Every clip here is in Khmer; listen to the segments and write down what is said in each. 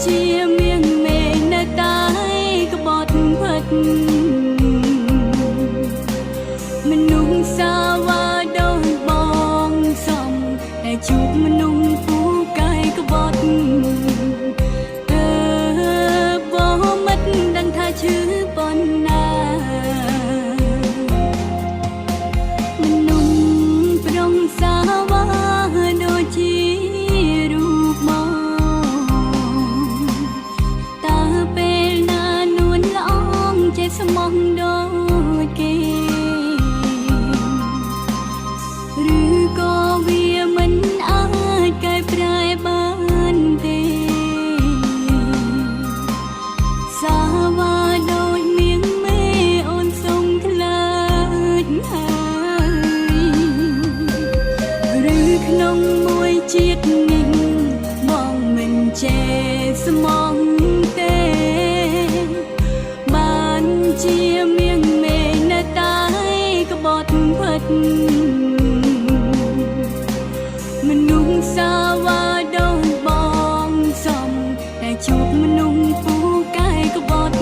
ជាមៀងមេនៅតែក្បត់ផិតមនុស្សសាវ៉ាដោយបងសំតែជួបមនុស្សពូកែក្បត់បងមិនដឹងថាឈឺប៉ុណ្ណាមនុស្សប្រុងសាវ៉ាដូចជារូបមកតើពេលណានួនល្អងចេះស្មោះដូចគេឬក៏វាមិនអាចកែប្រែបានទេសាវ៉ាដូចមៀងមេអូនសុំខ្លាចហើយឬក្នុងមួយជាតិនេះបងមិនចេះស្មោះទេបានជាមៀងមេនៅតែក្បត់ផិតមនុស្សសាវ៉ាដូចបងសំតែជួបមនុស្សពូកែក្បត់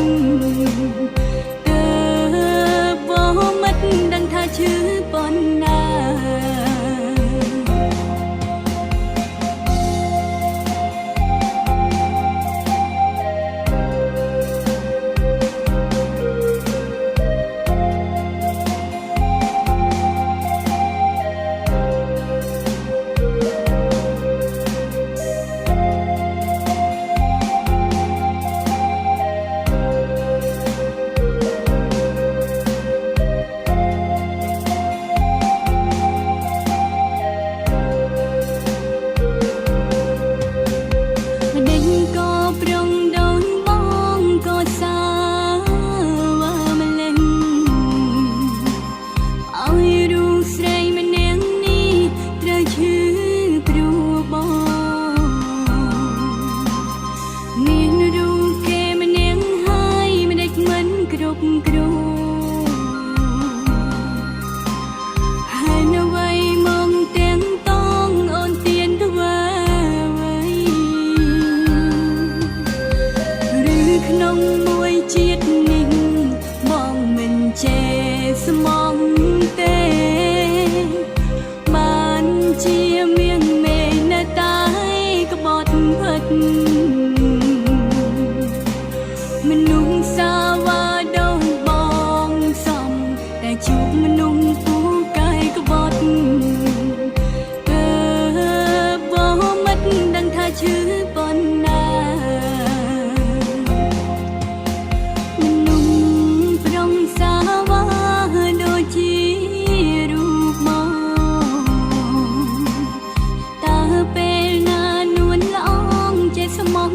បងមិនដឹងថាឈឺប៉ុណ្ណាហើយនៅវ័យមកទាំងតងអូនទៀនធ្វើឬក្នុងមួយជាតិនេះបងមិនចេះស្មោះទេបានជាមៀងមេនៅតែក្បត់ផិតមនុស្សសាវ៉ាដូចបងសំតែជួបមនុស្សពូកែក្បត់បងមិនដឹងថាឈឺប៉ុណ្ណាមនុស្សប្រុងសាវ៉ាដូចជារូបមកតើពេលណានួនល្អងចេះស្មោះ